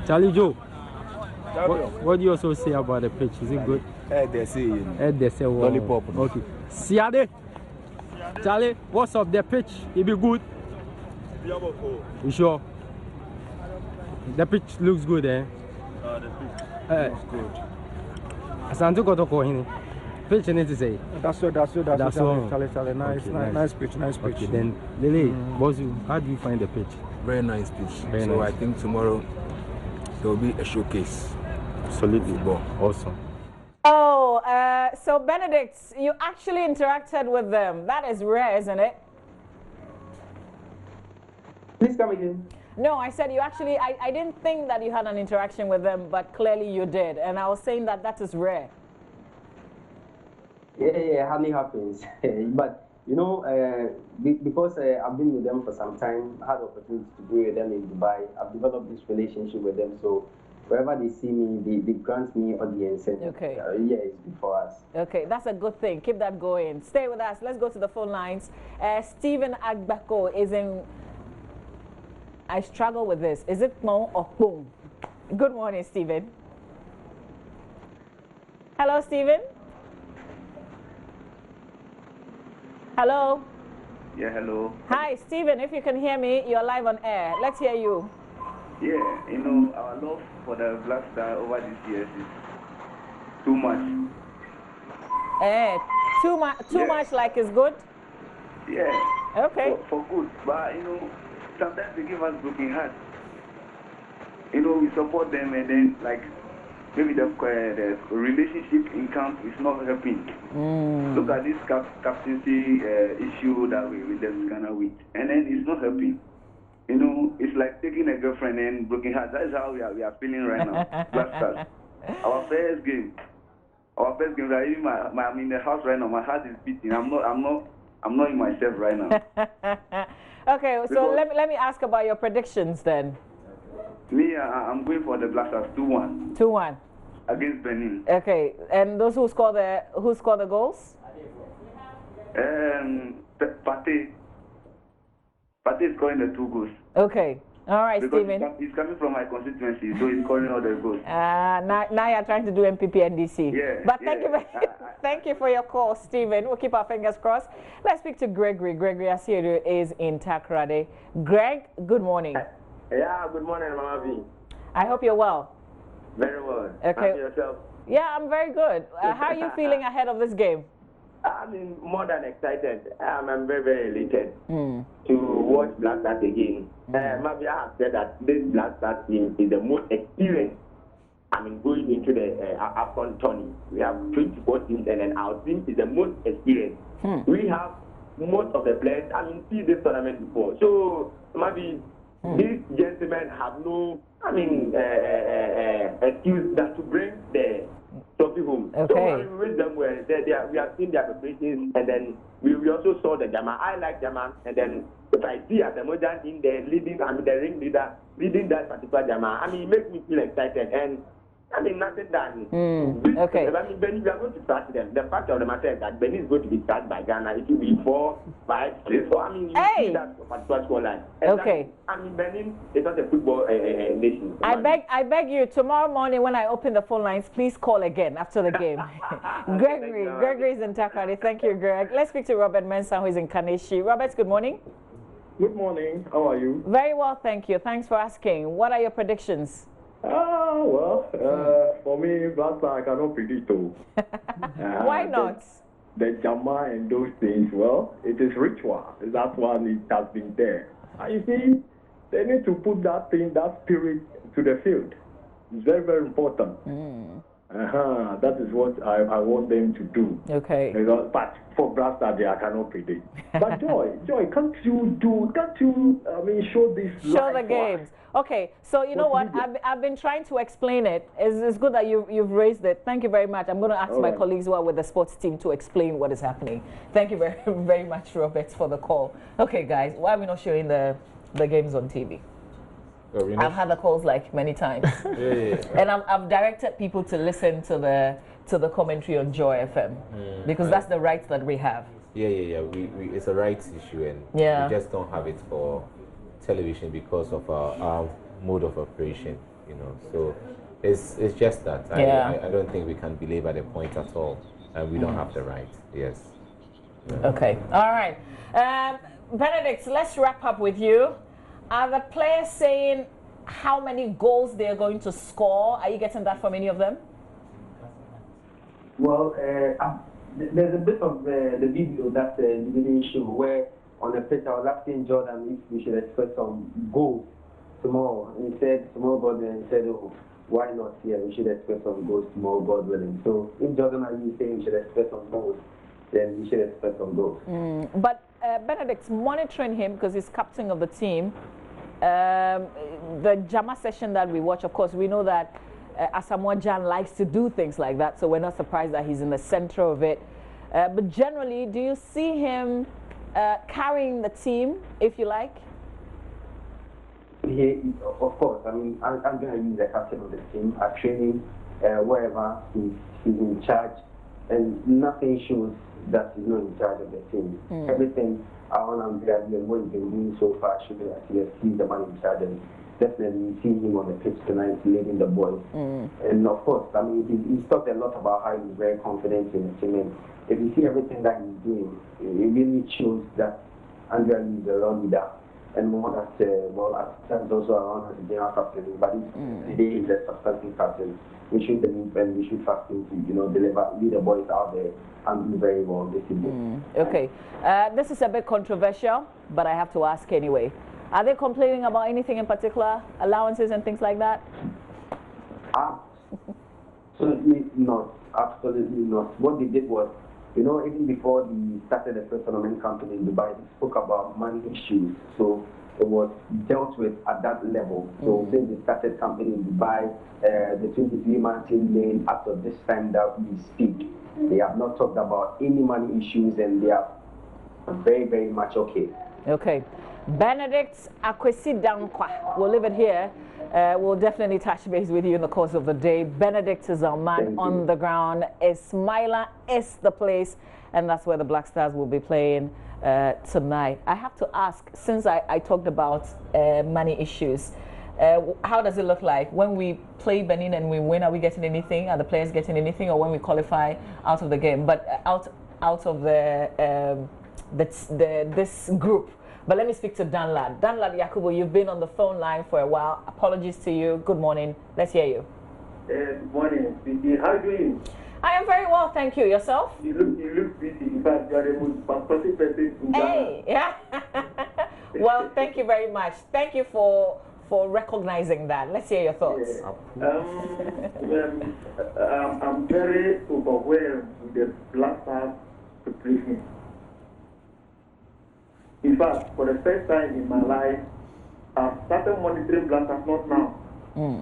Charlie Joe, what do you also say about the pitch? Is it good? They say lollipop. Okay. Siade, Charlie, what's up? The pitch, it be good. You sure? The pitch looks good, eh? The pitch looks good. Asantu Kotoko hini. Pitch need to say. That's all. Charlie. Nice pitch. Okay, then Lily, Bozu, how do you find the pitch? Very nice pitch. I think tomorrow there will be a showcase. Absolutely. Football. Awesome. Oh, so Benedict, you actually interacted with them. That is rare, isn't it? Please come again. No, I said you actually, I didn't think that you had an interaction with them, but clearly you did. And I was saying that is rare. Yeah, hardly happens. But, because I've been with them for some time, I had the opportunity to be with them in Dubai. I've developed this relationship with them. So wherever they see me, they grant me audience. And, okay. Yeah, it's good for us. Okay, that's a good thing. Keep that going. Stay with us. Let's go to the phone lines. Stephen Agbako is in... I struggle with this. Is it Mo or Boom? Good morning, Stephen. Hello, Stephen. Hello. Yeah, hello. Hi, Stephen. If you can hear me, you're live on air. Let's hear you. Yeah, our love for the Black Star over these years is too much. Too much like is good? Yeah. Okay. For good. But, sometimes they give us broken hearts. We support them and then, maybe the relationship in camp is not helping. Look at this captaincy issue that we just kind of with. And then it's not helping. It's like taking a girlfriend and broken hearts. That is how we are feeling right now. Black Stars. Our first game, I'm in the house right now. My heart is beating. I'm not in myself right now. Okay, so let me ask about your predictions then. Me, I'm going for the Black Stars 2-1. 2-1 against Benin. Okay, and those who score the goals? Pate is scoring the 2 goals. Okay. All right, because Stephen. He's coming from my constituency, so he's scoring all the goals. Now you're trying to do MPP NDC. Yeah. But thank you for your call, Stephen. We'll keep our fingers crossed. Let's speak to Gregory. Gregory Asiedu is in Takoradi. Greg, good morning. Yeah, good morning, Mama V. I hope you're well. Very well. Okay. And yourself? Yeah, I'm very good. How are you feeling ahead of this game? I'm more than excited. I'm very, very elated to watch Black Stars again. Maybe I have said that this Black Stars team is the most experienced. Going into the AFCON tourney, we have 24 teams, and then our team is the most experienced. We have most of the players. See this tournament before. So maybe these gentlemen have no, excuse that to bring the trophy home. Okay. So we wish them well. We have seen their preparations, and then we also saw the Jama. I like Jama, and then I see as a modern in the leading, I mean the ring leader leading that particular Jama, I mean it makes me feel excited and I mean nothing done. Okay. I mean Benin, we are going to start them. The fact of the matter is that Benin is going to be started by Ghana. It will be 4, 5, 6. So I mean you see that particular scoreline. Okay. I mean Benin is not a football nation. I beg you, tomorrow morning when I open the phone lines, please call again after the game. Gregory is in Takrady. Thank you, Greg. Let's speak to Robert Mensah, who is in Kaneshi. Robert, good morning. Good morning. How are you? Very well, thank you. Thanks for asking. What are your predictions? For me, Black Star, I cannot predict. Why not? The Jama and those things, well, it is ritual. That's why it has been there. And you see, they need to put that thing, that spirit to the field. It's very, very important. That is what I want them to do. Okay. But for Black Star, I cannot predict. But Joy, can't you, show this? Show the games. Okay, so you know what? I've been trying to explain it. It's good that you've raised it. Thank you very much. I'm going to ask my colleagues who are with the sports team to explain what is happening. Thank you very, very much, Robert, for the call. Okay, guys, why are we not showing the games on TV? I've had the calls like many times, and I've directed people to listen to the commentary on Joy FM because that's the rights that we have. Yeah. We it's a rights issue, and we just don't have it for television because of our mode of operation, So it's just that. I don't think we can belabor the point at all, and we don't have the right. Yes. Okay. All right. Benedict, let's wrap up with you. Are the players saying how many goals they are going to score? Are you getting that from any of them? Well, there's a bit of the video that the video show where on the pitch I was asking Jordan if we should expect some goals tomorrow. And he said tomorrow, God willing. He said, oh, why not? Yeah, we should expect some goals tomorrow, God willing. So if Jordan and you saying we should expect some goals, then we should expect some goals. But Benedict's monitoring him because he's captain of the team. The Jama session that we watch, of course, we know that Asamoah Gyan likes to do things like that, so we're not surprised that he's in the center of it. But generally, do you see him carrying the team, if you like? Of course. I mean, I'm going to use the captain of the team at training, wherever he's in charge, and nothing shows that he's not in charge of the team. Everything around Andrea and what he's been doing so far shows that he's the man in charge, and definitely see him on the pitch tonight leading the boys. And of course, I mean, he's talked a lot about how he's very confident in the team, and if you see everything that he's doing, it really shows that Andrea is a real leader. And more that, at times also around as a general captain, but today he's a substantive captain. We should believe and we should trust him to, lead the boys out there and do very well this evening. Okay. This is a bit controversial, but I have to ask anyway. Are they complaining about anything in particular, allowances and things like that? Absolutely not. Absolutely not. What they did was, even before they started the first tournament campaign in Dubai, they spoke about money issues. So it was dealt with at that level. So since they started campaign in Dubai, the 23-man team made up to this time that we speak, they have not talked about any money issues, and they are very, very much okay. Okay. Benedict Akwesi Dankwa, we'll leave it here. We'll definitely touch base with you in the course of the day. Benedict is our man on the ground. Ismaila is the place, and that's where the Black Stars will be playing tonight. I have to ask, since I talked about money issues, how does it look like when we play Benin and we win? Are we getting anything? Are the players getting anything, or when we qualify out of the game? But out of this group. But let me speak to Danlad. Danlad Yakubu, you've been on the phone line for a while. Apologies to you. Good morning. Let's hear you. Good morning, Vicky. How are you doing? I am very well, thank you. Yourself? You look busy. In fact, you are the most patriotic person in Ghana. Hey, yeah. Well, thank you very much. Thank you for recognizing that. Let's hear your thoughts. I'm very overwhelmed with the Black Stars situation. In fact, for the first time in my life, I've started monitoring Black Stars, not now.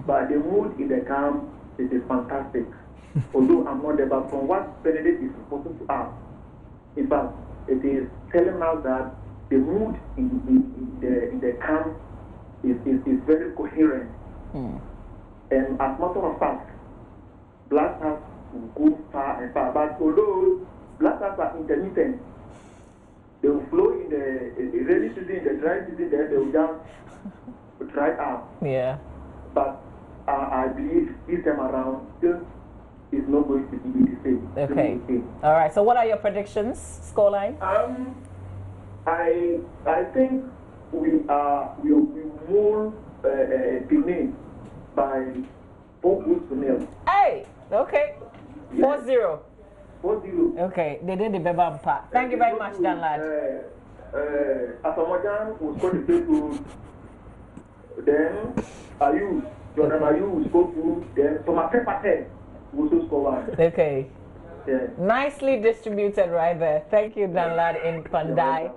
But the mood in the camp, it is fantastic. Although I'm not there, but from what Benedict is supposed to ask, in fact, it is telling us that the mood in the camp is very coherent. And as a matter of fact, Black Stars will go far and far. But although Black Stars are intermittent, they will flow in the rainy season, in the dry season, then they will just dry up. Yeah. But I believe this time around, still is not going to be the same. Okay. All right. So what are your predictions, scoreline? I think we won Benin by 4-0. Hey. Okay. 4-0. 4-0. Okay. They did the Bebampa. Thank you very much, Dan Lad. Asamoah will score the first goal. Then Jordan Ayew will score 2. Then Thomas Partey will also score 1. Okay. Yeah. Nicely distributed right there. Thank you, Dan Lad in Pandai,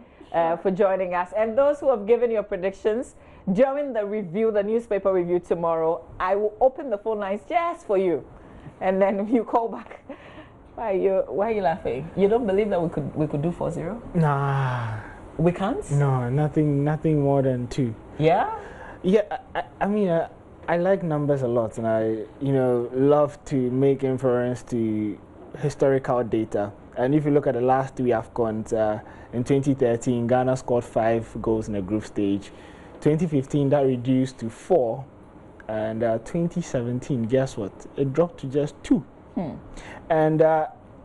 for joining us. And those who have given your predictions during the review, the newspaper review tomorrow, I will open the phone lines just for you, and then you call back. Why are you laughing? You don't believe that we could do 4-0? Nah. We can't? No, nothing more than 2. Yeah? Yeah, I mean, I like numbers a lot, and I, love to make inference to historical data. And if you look at the last 3 AFCONs, in 2013, Ghana scored 5 goals in the group stage. 2015, that reduced to 4. And 2017, guess what? It dropped to just 2. And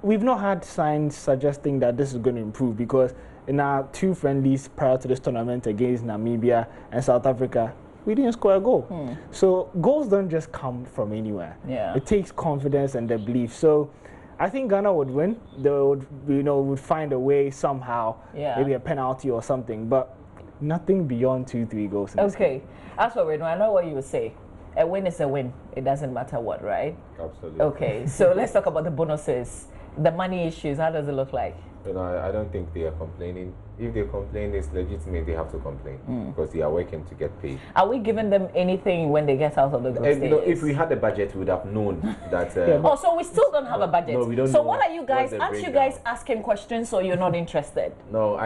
we've not had signs suggesting that this is going to improve, because in our 2 friendlies prior to this tournament against Namibia and South Africa, we didn't score a goal. So goals don't just come from anywhere. Yeah. It takes confidence and the belief. So I think Ghana would win. They would, would find a way somehow, maybe a penalty or something, but nothing beyond 2-3 goals. Okay. As for Reno, I know what you would say. A win is a win. It doesn't matter what, right? Absolutely. Okay. So let's talk about the bonuses, the money issues. How does it look like? I don't think they are complaining. If they complain, it's legitimate. They have to complain because they are working to get paid. Are we giving them anything when they get out of the group stage? If we had the budget, we would have known that. Oh, so we still don't have a budget. No, we don't. So what are you guys? Aren't you guys asking questions, or you're not interested? No,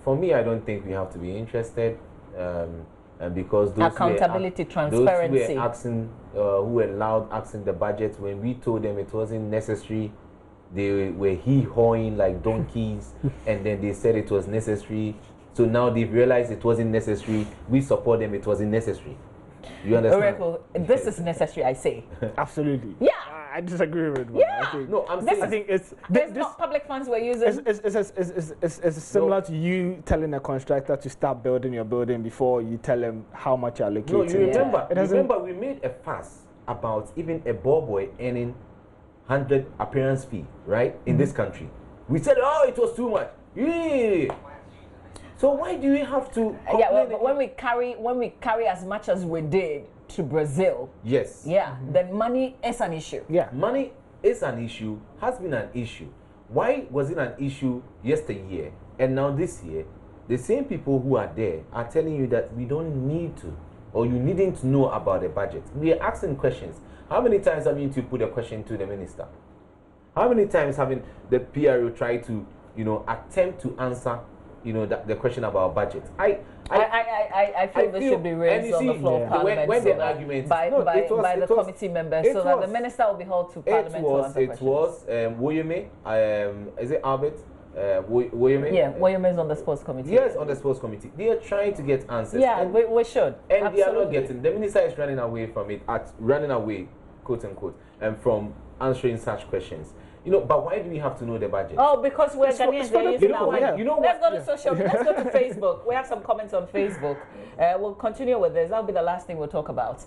for me, I don't think we have to be interested. And because those accountability, transparency. Those who were asking, who were loud asking the budget, when we told them it wasn't necessary, they were hee-hawing like donkeys, and then they said it was necessary. So now they've realized it wasn't necessary. We support them, it wasn't necessary. You understand? Oracle, this is necessary, I say. Absolutely. Yeah. I disagree with one. Yeah. I think it's not public funds we're using. It's similar to you telling a constructor to start building your building before you tell them how much you're allocating. No, you remember we made a fuss about even a ball boy earning 100 appearance fee, right, in this country. We said, oh, it was too much. Yeah. So why do we have to? Yeah, well, when we carry as much as we did to Brazil, yes, yeah, then money is an issue. Yeah, money is an issue, has been an issue. Why was it an issue yesteryear and now this year? The same people who are there are telling you that we don't need to, or you needn't to know about the budget. We are asking questions. How many times have you to put a question to the minister? How many times have the PRO tried to, attempt to answer, the question about budget? I feel this should be raised on the floor of Parliament when the argument by the committee members, so that the minister will be held to Parliament to answer questions. It was Woyome, is it Albert? Woyome? Yeah, Woyome is on the sports committee. Yes, on the sports committee. They are trying to get answers. Yeah, and we should. And absolutely. They are not getting. The minister is running away from it, running away, quote unquote, and from answering such questions. But why do we have to know the budget? Oh, because we're Ghanaians. Let's go to social. Let's go to Facebook. We have some comments on Facebook. We'll continue with this. That'll be the last thing we'll talk about.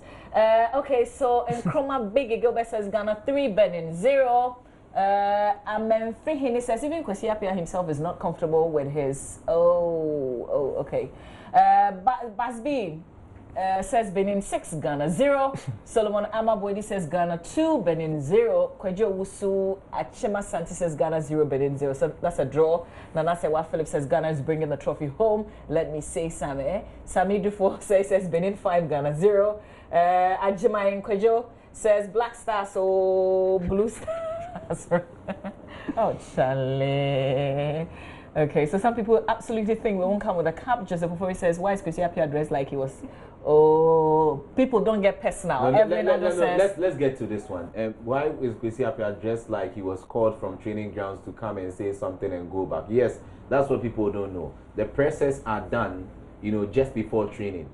Okay, so Nkrumah Big Gilbert says Ghana 3, Benin 0. Amen Frihini says even Kwesi Appiah himself is not comfortable with his. Okay. Basbi says Benin 6, Ghana 0. Solomon Amabwedi says Ghana 2, Benin 0. Kwejo Wusu Achema Santi says Ghana 0, Benin 0. So that's a draw. Nana Sewa Philip says Ghana is bringing the trophy home. Let me say Sami. Sami Dufo says Benin 5, Ghana 0. Ajima Kwejo says Black Stars, so Blue Stars. Oh, Charlie. Okay, so some people absolutely think we won't come with a cap. Joseph Ofori says, why is Kwesi Appiah dressed like he was? Oh, people don't get personal. Let's get to this one. Why is Kwesi Appiah dressed like he was called from training grounds to come and say something and go back? Yes, that's what people don't know. The presses are done, just before training.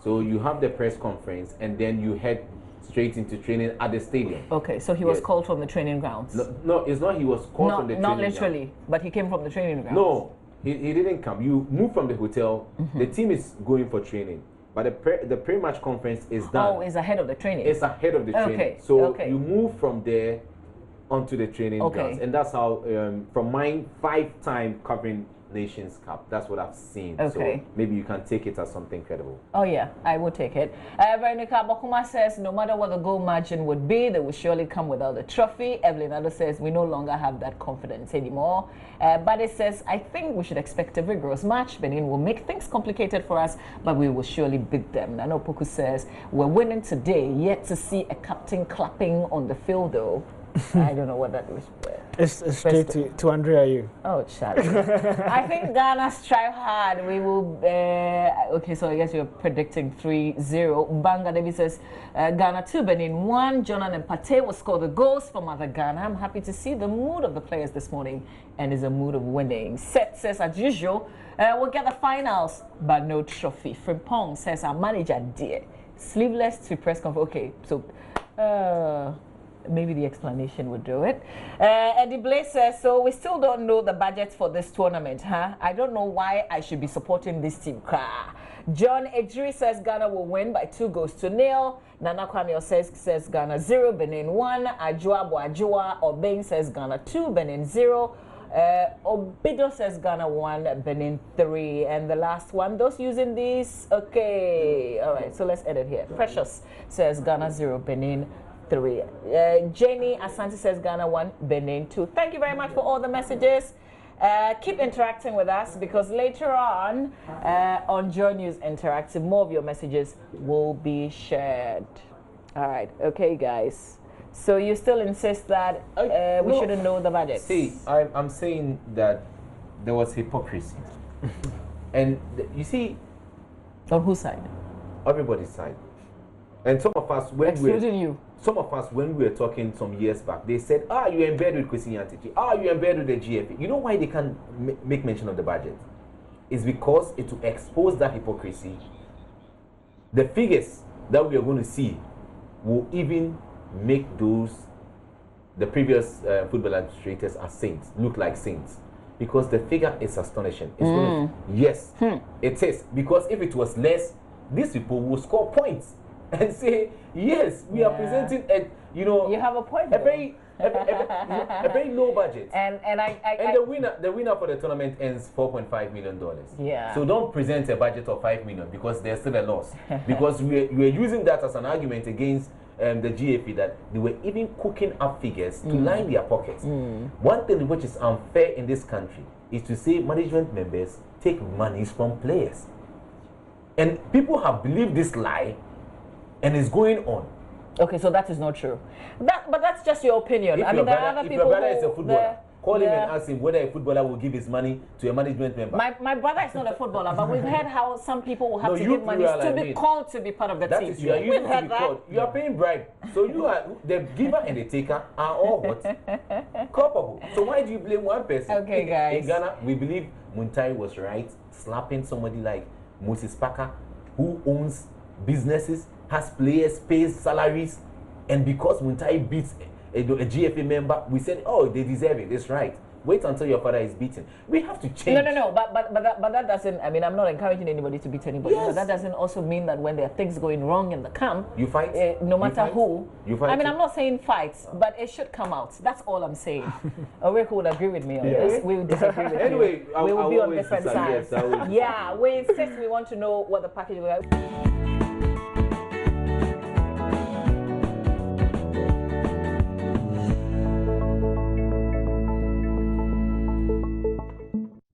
So you have the press conference and then you head straight into training at the stadium. Okay, so he was called from the training grounds. No, it's not. He was called from the training grounds. Not literally, but he came from the training grounds. No, he didn't come. You move from the hotel. The team is going for training, but the pre-match conference is done. Oh, it's ahead of the training. It's ahead of the training. So you move from there onto the training grounds, and that's how. From my 5-time covering Nations Cup, that's what I've seen. Okay. So maybe you can take it as something credible. Oh yeah, I will take it. Veronica Bokuma says no matter what the goal margin would be, they will surely come without the trophy. Evelyn Ado says we no longer have that confidence anymore. But it says I think we should expect a vigorous match. Benin will make things complicated for us, but we will surely beat them. Nano Poku says we're winning today, yet to see a captain clapping on the field though. I don't know what that was. It's straight to Andrea you. Oh, Charlie. I think Ghana strive hard. We will. Okay, so I guess you're predicting 3-0. Banga David says Ghana 2, Benin 1. Jonan and Pate will score the goals for Mother Ghana. I'm happy to see the mood of the players this morning and is a mood of winning. Seth says, as usual, we'll get the finals, but no trophy. Frimpong says, our manager, dear. Sleeveless to press conference. Okay, so. Maybe the explanation would do it. Eddie Blaze says, so we still don't know the budget for this tournament, huh? I don't know why I should be supporting this team. John Ejiri says Ghana will win by 2-0. Nana Kwame says Ghana 0, Benin 1. Ajua Boajua Obeng says Ghana 2, Benin 0. Obido says Ghana 1, Benin 3. And the last one, those using these, okay. All right, so let's edit here. Precious says Ghana 0, Benin 3. Jenny Asante says Ghana 1, Benin 2. Thank you very much for all the messages. Keep interacting with us because later on JoyNews Interactive, more of your messages will be shared. All right, okay, guys. So you still insist that we shouldn't know the budget? See, I'm saying that there was hypocrisy. And you see... On whose side? Everybody's side. And some of us, some of us, when we were talking some years back, they said, you're in bed with Kwesi Nyantakyi. You're in bed with the GFA. You know why they can't make mention of the budget? It's because it will expose that hypocrisy. The figures that we are going to see will even make the previous football administrators as saints, look like saints. Because the figure is astonishing. It's going to, yes, it is. Because if it was less, these people will score points and say, yes, we are presenting you have a point. A very low budget. And the winner for the tournament earns $4.5 million. Yeah. So don't present a budget of $5 million because there's still a loss. Because we're using that as an argument against the GFA that they were even cooking up figures to line their pockets. One thing which is unfair in this country is to say management members take monies from players. And people have believed this lie and it's going on. Okay, so that is not true. But that's just your opinion. If there are other people. If your brother is a footballer, call him and ask him whether a footballer will give his money to a management member. My brother is not a footballer, but we've heard how some people will have to give money to be called to be part of the team. Is you are using to be called. You are paying bribe. So you are the giver and the taker are all what? Culpable. So why do you blame one person? Okay, guys. In Ghana, we believe Muntai was right, slapping somebody like Moses Parker, who owns businesses, has players, pays salaries, and because Muntai beats a GFA member, we said, oh, they deserve it. That's right. Wait until your father is beaten. We have to change. No. But that doesn't. I mean, I'm not encouraging anybody to beat anybody. Yes. But that doesn't also mean that when there are things going wrong in the camp, you fight. No matter who. You fight. I mean, I'm not saying fights, but it should come out. That's all I'm saying. Oreko would agree with me on this. We would disagree with anyway, you. We will be on different sides. Yes, we insist. We want to know what the package will be.